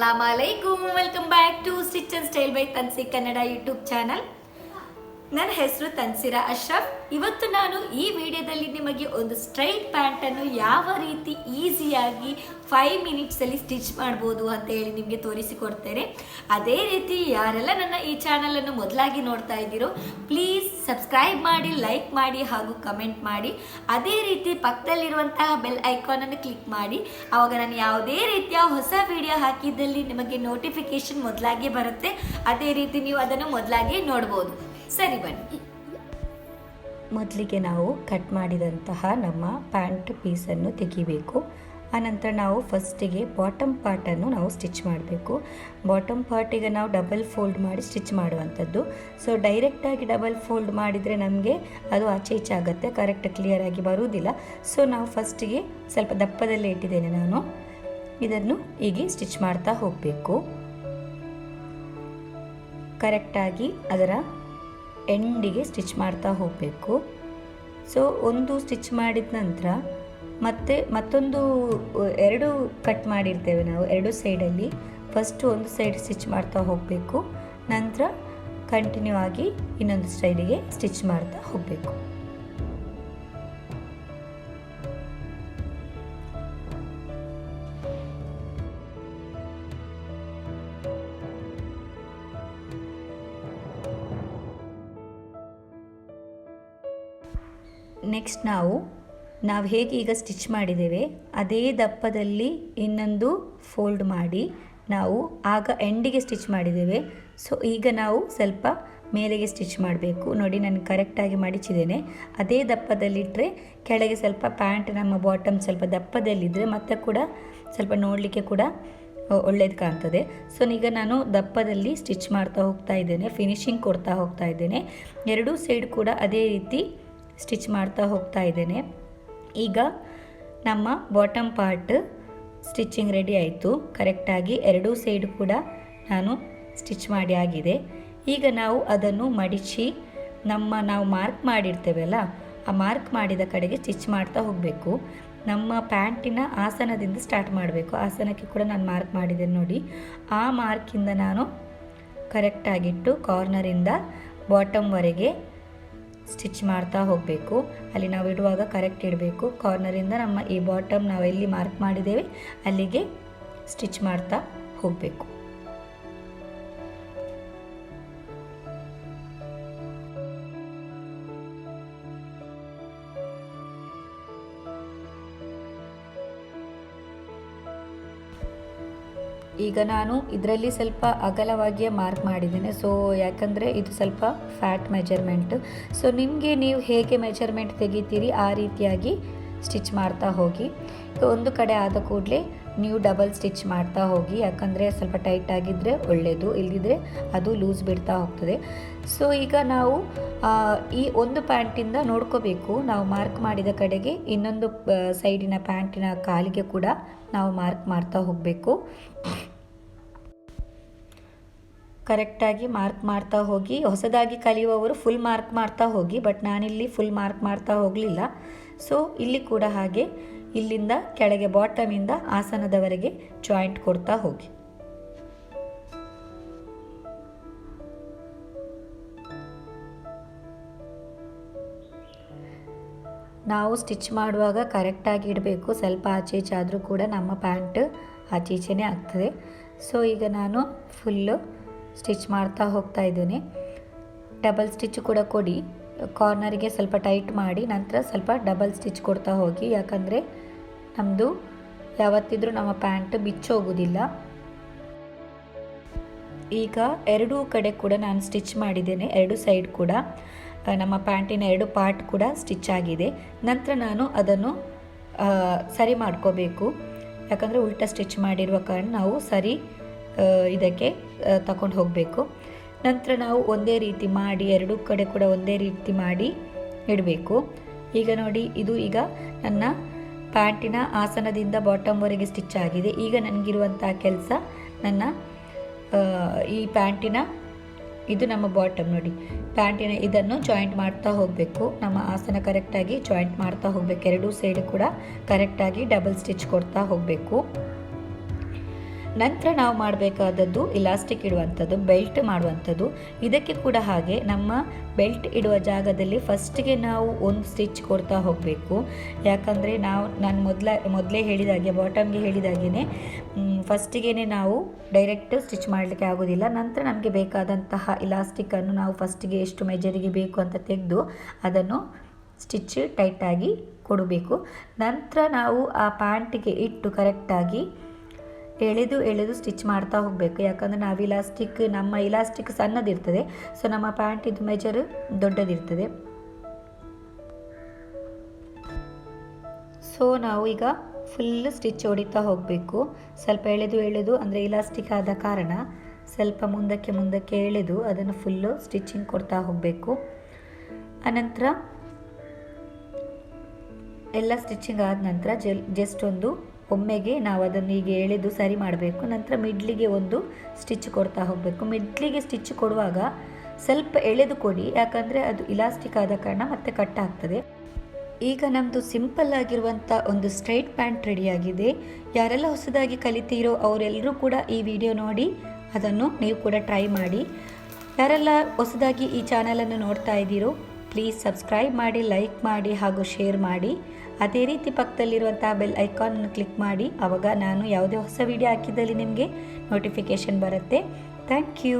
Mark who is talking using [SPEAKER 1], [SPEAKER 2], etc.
[SPEAKER 1] अस्सलाम वालेकुम welcome back to stitch and style by Tansi Kannada YouTube channel. ನನ್ನ ಹೆಸರು ತನ್ಸಿರಾ ಅಶ್ರಫ್. ಇವತ್ತು ನಾನು ಈ ವಿಡಿಯೋದಲ್ಲಿ ನಿಮಗೆ ಒಂದು ಸ್ಟ್ರೈಟ್ ಪ್ಯಾಂಟನ್ನು ಯಾವ ರೀತಿ ಈಸಿಯಾಗಿ 5 ಮಿನಿಟ್ಸಲ್ಲಿ ಸ್ಟಿಚ್ ಮಾಡ್ಬೋದು ಅಂತ ಹೇಳಿ ನಿಮಗೆ ತೋರಿಸಿಕೊಡ್ತೇನೆ. ಅದೇ ರೀತಿ ಯಾರೆಲ್ಲ ನನ್ನ ಈ ಚಾನಲನ್ನು ಮೊದಲಾಗಿ ನೋಡ್ತಾ ಇದ್ದೀರೋ ಪ್ಲೀಸ್ ಸಬ್ಸ್ಕ್ರೈಬ್ ಮಾಡಿ, ಲೈಕ್ ಮಾಡಿ ಹಾಗೂ ಕಮೆಂಟ್ ಮಾಡಿ. ಅದೇ ರೀತಿ ಪಕ್ಕದಲ್ಲಿರುವಂತಹ ಬೆಲ್ ಐಕಾನನ್ನು ಕ್ಲಿಕ್ ಮಾಡಿ. ಆವಾಗ ನಾನು ಯಾವುದೇ ರೀತಿಯ ಹೊಸ ವಿಡಿಯೋ ಹಾಕಿದ್ದಲ್ಲಿ ನಿಮಗೆ ನೋಟಿಫಿಕೇಶನ್ ಮೊದಲಾಗಿ ಬರುತ್ತೆ. ಅದೇ ರೀತಿ ನೀವು ಅದನ್ನು ಮೊದಲಾಗಿ ನೋಡ್ಬೋದು. ಸರಿ ಬನ್ನಿ. ಮೊದಲಿಗೆ ನಾವು ಕಟ್ ಮಾಡಿದಂತಹ ನಮ್ಮ ಪ್ಯಾಂಟ್ ಪೀಸನ್ನು ತೆಗಿಬೇಕು. ಆನಂತರ ನಾವು ಫಸ್ಟಿಗೆ ಬಾಟಮ್ ಪಾರ್ಟನ್ನು ನಾವು ಸ್ಟಿಚ್ ಮಾಡಬೇಕು. ಬಾಟಮ್ ಪಾರ್ಟಿಗೆ ನಾವು ಡಬಲ್ ಫೋಲ್ಡ್ ಮಾಡಿ ಸ್ಟಿಚ್ ಮಾಡುವಂಥದ್ದು. ಸೊ ಡೈರೆಕ್ಟಾಗಿ ಡಬಲ್ ಫೋಲ್ಡ್ ಮಾಡಿದರೆ ನಮಗೆ ಅದು ಆಚೆ ಈಚೆ ಆಗುತ್ತೆ, ಕರೆಕ್ಟ್ ಕ್ಲಿಯರಾಗಿ ಬರುವುದಿಲ್ಲ. ಸೊ ನಾವು ಫಸ್ಟಿಗೆ ಸ್ವಲ್ಪ ದಪ್ಪದಲ್ಲೇ ಇಟ್ಟಿದ್ದೇನೆ ನಾನು. ಇದನ್ನು ಹೀಗೆ ಸ್ಟಿಚ್ ಮಾಡ್ತಾ ಹೋಗಬೇಕು. ಕರೆಕ್ಟಾಗಿ ಅದರ ಎಂಡಿಗೆ ಸ್ಟಿಚ್ ಮಾಡ್ತಾ ಹೋಗಬೇಕು. ಸೊ ಒಂದು ಸ್ಟಿಚ್ ಮಾಡಿದ ನಂತರ ಮತ್ತೊಂದು ಎರಡು ಕಟ್ ಮಾಡಿರ್ತೇವೆ ನಾವು ಎರಡು ಸೈಡಲ್ಲಿ. ಫಸ್ಟು ಒಂದು ಸೈಡ್ ಸ್ಟಿಚ್ ಮಾಡ್ತಾ ಹೋಗಬೇಕು, ನಂತರ ಕಂಟಿನ್ಯೂ ಆಗಿ ಇನ್ನೊಂದು ಸೈಡಿಗೆ ಸ್ಟಿಚ್ ಮಾಡ್ತಾ ಹೋಗಬೇಕು. ನೆಕ್ಸ್ಟ್ ನಾವು ಹೇಗೆ ಈಗ ಸ್ಟಿಚ್ ಮಾಡಿದ್ದೇವೆ ಅದೇ ದಪ್ಪದಲ್ಲಿ ಇನ್ನೊಂದು ಫೋಲ್ಡ್ ಮಾಡಿ ನಾವು ಆಗ ಎಂಡಿಗೆ ಸ್ಟಿಚ್ ಮಾಡಿದ್ದೇವೆ. ಸೊ ಈಗ ನಾವು ಸ್ವಲ್ಪ ಮೇಲೆಗೆ ಸ್ಟಿಚ್ ಮಾಡಬೇಕು. ನೋಡಿ ನಾನು ಕರೆಕ್ಟಾಗಿ ಮಡಿಚಿದ್ದೇನೆ. ಅದೇ ದಪ್ಪದಲ್ಲಿಟ್ಟರೆ ಕೆಳಗೆ ಸ್ವಲ್ಪ ಪ್ಯಾಂಟ್ ನಮ್ಮ ಬಾಟಮ್ ಸ್ವಲ್ಪ ದಪ್ಪದಲ್ಲಿದ್ದರೆ ಮತ್ತೆ ಕೂಡ ಸ್ವಲ್ಪ ನೋಡಲಿಕ್ಕೆ ಕೂಡ ಒಳ್ಳೇದು ಕಾಣ್ತದೆ. ಸೊ ಈಗ ನಾನು ದಪ್ಪದಲ್ಲಿ ಸ್ಟಿಚ್ ಮಾಡ್ತಾ ಹೋಗ್ತಾ ಇದ್ದೇನೆ, ಫಿನಿಶಿಂಗ್ ಕೊಡ್ತಾ ಹೋಗ್ತಾ ಇದ್ದೇನೆ. ಎರಡೂ ಸೈಡ್ ಕೂಡ ಅದೇ ರೀತಿ ಸ್ಟಿಚ್ ಮಾಡ್ತಾ ಹೋಗ್ತಾ ಇದ್ದೇನೆ. ಈಗ ನಮ್ಮ ಬಾಟಮ್ ಪಾರ್ಟ್ ಸ್ಟಿಚಿಂಗ್ ರೆಡಿ ಆಯಿತು. ಕರೆಕ್ಟಾಗಿ ಎರಡೂ ಸೈಡ್ ಕೂಡ ನಾನು ಸ್ಟಿಚ್ ಮಾಡಿ ಆಗಿದೆ. ಈಗ ನಾವು ಅದನ್ನು ಮಡಿಚಿ ನಾವು ಮಾರ್ಕ್ ಮಾಡಿರ್ತೇವಲ್ಲ ಆ ಮಾರ್ಕ್ ಮಾಡಿದ ಕಡೆಗೆ ಸ್ಟಿಚ್ ಮಾಡ್ತಾ ಹೋಗಬೇಕು. ನಮ್ಮ ಪ್ಯಾಂಟಿನ ಆಸನದಿಂದ ಸ್ಟಾರ್ಟ್ ಮಾಡಬೇಕು. ಆಸನಕ್ಕೆ ಕೂಡ ನಾನು ಮಾರ್ಕ್ ಮಾಡಿದ್ದೇನೆ ನೋಡಿ. ಆ ಮಾರ್ಕಿಂದ ನಾನು ಕರೆಕ್ಟಾಗಿಟ್ಟು ಕಾರ್ನರಿಂದ ಬಾಟಮ್ವರೆಗೆ ಸ್ಟಿಚ್ ಮಾಡ್ತಾ ಹೋಗಬೇಕು. ಅಲ್ಲಿ ನಾವು ಇಡುವಾಗ ಕರೆಕ್ಟ್ ಇಡಬೇಕು. ಕಾರ್ನರಿಂದ ನಮ್ಮ ಈ ಬಾಟಮ್ ನಾವು ಎಲ್ಲಿ ಮಾರ್ಕ್ ಮಾಡಿದ್ದೇವೆ ಅಲ್ಲಿಗೆ ಸ್ಟಿಚ್ ಮಾಡ್ತಾ ಹೋಗಬೇಕು. ಈಗ ನಾನು ಇದರಲ್ಲಿ ಸ್ವಲ್ಪ ಅಗಲವಾಗಿಯೇ ಮಾರ್ಕ್ ಮಾಡಿದ್ದೇನೆ. ಸೊ ಯಾಕಂದರೆ ಇದು ಸ್ವಲ್ಪ ಫ್ಯಾಟ್ ಮೆಜರ್ಮೆಂಟ್. ಸೊ ನಿಮಗೆ ನೀವು ಹೇಗೆ ಮೆಜರ್ಮೆಂಟ್ ತೆಗಿತೀರಿ ಆ ರೀತಿಯಾಗಿ ಸ್ಟಿಚ್ ಮಾಡ್ತಾ ಹೋಗಿ. ಒಂದು ಕಡೆ ಆದ ಕೂಡಲೇ ನೀವು ಡಬಲ್ ಸ್ಟಿಚ್ ಮಾಡ್ತಾ ಹೋಗಿ, ಯಾಕಂದರೆ ಸ್ವಲ್ಪ ಟೈಟ್ ಆಗಿದ್ದರೆ ಒಳ್ಳೆಯದು, ಇಲ್ಲದಿದ್ದರೆ ಅದು ಲೂಸ್ ಬಿಡ್ತಾ ಹೋಗ್ತದೆ. ಸೊ ಈಗ ನಾವು ಈ ಒಂದು ಪ್ಯಾಂಟಿಂದ ನೋಡ್ಕೋಬೇಕು, ನಾವು ಮಾರ್ಕ್ ಮಾಡಿದ ಕಡೆಗೆ ಇನ್ನೊಂದು ಸೈಡಿನ ಪ್ಯಾಂಟಿನ ಕಾಲಿಗೆ ಕೂಡ ನಾವು ಮಾರ್ಕ್ ಮಾಡ್ತಾ ಹೋಗಬೇಕು. ಕರೆಕ್ಟಾಗಿ ಮಾರ್ಕ್ ಮಾಡ್ತಾ ಹೋಗಿ. ಹೊಸದಾಗಿ ಕಲಿಯುವವರು ಫುಲ್ ಮಾರ್ಕ್ ಮಾಡ್ತಾ ಹೋಗಿ, ಬಟ್ ನಾನಿಲ್ಲಿ ಫುಲ್ ಮಾರ್ಕ್ ಮಾಡ್ತಾ ಹೋಗಲಿಲ್ಲ. ಸೊ ಇಲ್ಲಿ ಕೂಡ ಹಾಗೆ ಇಲ್ಲಿಂದ ಕೆಳಗೆ ಬಾಟಮಿಂದ ಆಸನದವರೆಗೆ ಜಾಯಿಂಟ್ ಕೊಡ್ತಾ ಹೋಗಿ. ನಾವು ಸ್ಟಿಚ್ ಮಾಡುವಾಗ ಕರೆಕ್ಟಾಗಿ ಇಡಬೇಕು. ಸ್ವಲ್ಪ ಆಚೆ ಈಚೆ ಆದರೂ ಕೂಡ ನಮ್ಮ ಪ್ಯಾಂಟ್ ಆಚೆ ಈಚೆನೇ ಆಗ್ತದೆ. ಸೊ ಈಗ ನಾನು ಫುಲ್ಲು ಸ್ಟಿಚ್ ಮಾಡ್ತಾ ಹೋಗ್ತಾ ಇದ್ದೇನೆ. ಡಬಲ್ ಸ್ಟಿಚ್ ಕೂಡ ಕೊಡಿ. ಕಾರ್ನರಿಗೆ ಸ್ವಲ್ಪ ಟೈಟ್ ಮಾಡಿ ನಂತರ ಸ್ವಲ್ಪ ಡಬಲ್ ಸ್ಟಿಚ್ ಕೊಡ್ತಾ ಹೋಗಿ, ಯಾಕಂದರೆ ನಮ್ಮದು ಯಾವತ್ತಿದ್ರೂ ನಮ್ಮ ಪ್ಯಾಂಟ್ ಬಿಚ್ಚೋಗೋದಿಲ್ಲ. ಈಗ ಎರಡೂ ಕಡೆ ಕೂಡ ನಾನು ಸ್ಟಿಚ್ ಮಾಡಿದ್ದೇನೆ. ಎರಡು ಸೈಡ್ ಕೂಡ ನಮ್ಮ ಪ್ಯಾಂಟಿನ ಎರಡು ಪಾರ್ಟ್ ಕೂಡ ಸ್ಟಿಚ್ ಆಗಿದೆ. ನಂತರ ನಾನು ಅದನ್ನು ಸರಿ ಮಾಡ್ಕೋಬೇಕು, ಯಾಕಂದರೆ ಉಲ್ಟಾ ಸ್ಟಿಚ್ ಮಾಡಿರುವ ಕಾರಣ ನಾವು ಸರಿ ಇದಕ್ಕೆ ತಗೊಂಡು ಹೋಗಬೇಕು. ನಂತರ ನಾವು ಒಂದೇ ರೀತಿ ಮಾಡಿ ಎರಡೂ ಕಡೆ ಕೂಡ ಒಂದೇ ರೀತಿ ಮಾಡಿ ಇಡಬೇಕು. ಈಗ ನೋಡಿ, ಇದು ಈಗ ನನ್ನ ಪ್ಯಾಂಟಿನ ಆಸನದಿಂದ ಬಾಟಮ್ವರೆಗೆ ಸ್ಟಿಚ್ ಆಗಿದೆ. ಈಗ ನನಗಿರುವಂಥ ಕೆಲಸ ನನ್ನ ಈ ಪ್ಯಾಂಟಿನ ಇದು ನಮ್ಮ ಬಾಟಮ್ ನೋಡಿ, ಪ್ಯಾಂಟಿನ ಇದನ್ನು ಜಾಯಿಂಟ್ ಮಾಡ್ತಾ ಹೋಗಬೇಕು. ನಮ್ಮ ಆಸನ ಕರೆಕ್ಟಾಗಿ ಜಾಯಿಂಟ್ ಮಾಡ್ತಾ ಹೋಗಬೇಕು. ಎರಡೂ ಸೈಡ್ ಕೂಡ ಕರೆಕ್ಟಾಗಿ ಡಬಲ್ ಸ್ಟಿಚ್ ಕೊಡ್ತಾ ಹೋಗಬೇಕು. ನಂತರ ನಾವು ಮಾಡಬೇಕಾದದ್ದು ಇಲಾಸ್ಟಿಕ್ ಇಡುವಂಥದ್ದು, ಬೆಲ್ಟ್ ಮಾಡುವಂಥದ್ದು. ಇದಕ್ಕೆ ಕೂಡ ಹಾಗೆ ನಮ್ಮ ಬೆಲ್ಟ್ ಇಡುವ ಜಾಗದಲ್ಲಿ ಫಸ್ಟಿಗೆ ನಾವು ಒಂದು ಸ್ಟಿಚ್ ಕೊಡ್ತಾ ಹೋಗಬೇಕು. ಯಾಕಂದರೆ ನಾನು ಮೊದಲೇ ಹೇಳಿದಾಗೆ, ಬಾಟಮ್ಗೆ ಹೇಳಿದಾಗೇ ಫಸ್ಟಿಗೆ ನಾವು ಡೈರೆಕ್ಟ್ ಸ್ಟಿಚ್ ಮಾಡಲಿಕ್ಕೆ ಆಗೋದಿಲ್ಲ. ನಂತರ ನಮಗೆ ಬೇಕಾದಂತಹ ಇಲಾಸ್ಟಿಕ್ಕನ್ನು ನಾವು ಫಸ್ಟಿಗೆ ಎಷ್ಟು ಮೆಜರಿಗೆ ಬೇಕು ಅಂತ ತೆಗೆದು ಅದನ್ನು ಸ್ಟಿಚ್ ಟೈಟಾಗಿ ಕೊಡಬೇಕು. ನಂತರ ನಾವು ಆ ಪ್ಯಾಂಟಿಗೆ ಇಟ್ಟು ಕರೆಕ್ಟಾಗಿ ಎಳೆದು ಸ್ಟಿಚ್ ಮಾಡ್ತಾ ಹೋಗಬೇಕು. ಯಾಕಂದರೆ ನಮ್ಮ ಇಲಾಸ್ಟಿಕ್ ಸಣ್ಣದಿರ್ತದೆ, ಸೊ ನಮ್ಮ ಪ್ಯಾಂಟಿದ್ದು ಮೆಜರ್ ದೊಡ್ಡದಿರ್ತದೆ. ಸೊ ನಾವು ಈಗ ಫುಲ್ ಸ್ಟಿಚ್ ಹೊಡಿತಾ ಹೋಗಬೇಕು. ಸ್ವಲ್ಪ ಎಳೆದು ಅಂದರೆ ಇಲಾಸ್ಟಿಕ್ ಆದ ಕಾರಣ ಸ್ವಲ್ಪ ಮುಂದಕ್ಕೆ ಎಳೆದು ಅದನ್ನು ಫುಲ್ಲು ಸ್ಟಿಚಿಂಗ್ ಕೊಡ್ತಾ ಹೋಗಬೇಕು. ಅನಂತರ ಎಲ್ಲ ಸ್ಟಿಚಿಂಗ್ ಆದ ನಂತರ ಜಸ್ಟ್ ಒಮ್ಮೆಗೆ ನಾವು ಅದನ್ನು ಹೀಗೆ ಎಳೆದು ಸರಿ ಮಾಡಬೇಕು. ನಂತರ ಮಿಡ್ಲಿಗೆ ಒಂದು ಸ್ಟಿಚ್ ಕೊಡ್ತಾ ಹೋಗಬೇಕು. ಮಿಡ್ಲಿಗೆ ಸ್ಟಿಚ್ ಕೊಡುವಾಗ ಸ್ವಲ್ಪ ಎಳೆದು ಕೊಡಿ, ಯಾಕಂದರೆ ಅದು ಇಲಾಸ್ಟಿಕ್ ಆದ ಕಾರಣ ಮತ್ತೆ ಕಟ್ ಆಗ್ತದೆ. ಈಗ ನಮ್ಮದು ಸಿಂಪಲ್ ಆಗಿರುವಂಥ ಒಂದು ಸ್ಟ್ರೈಟ್ ಪ್ಯಾಂಟ್ ರೆಡಿಯಾಗಿದೆ. ಯಾರೆಲ್ಲ ಹೊಸದಾಗಿ ಕಲಿತೀರೋ ಅವರೆಲ್ಲರೂ ಕೂಡ ಈ ವಿಡಿಯೋ ನೋಡಿ ಅದನ್ನು ನೀವು ಕೂಡ ಟ್ರೈ ಮಾಡಿ. ಯಾರೆಲ್ಲ ಹೊಸದಾಗಿ ಈ ಚಾನಲನ್ನು ನೋಡ್ತಾ ಇದ್ದೀರೋ ಪ್ಲೀಸ್ ಸಬ್ಸ್ಕ್ರೈಬ್ ಮಾಡಿ, ಲೈಕ್ ಮಾಡಿ ಹಾಗೂ ಶೇರ್ ಮಾಡಿ. ಅದೇ ರೀತಿ ಪಕ್ಕದಲ್ಲಿರುವಂಥ ಬೆಲ್ ಐಕಾನನ್ನು ಕ್ಲಿಕ್ ಮಾಡಿ, ಆವಾಗ ನಾನು ಯಾವುದೇ ಹೊಸ ವಿಡಿಯೋ ಹಾಕಿದಲ್ಲಿ ನಿಮಗೆ ನೋಟಿಫಿಕೇಷನ್ ಬರುತ್ತೆ. Thank you.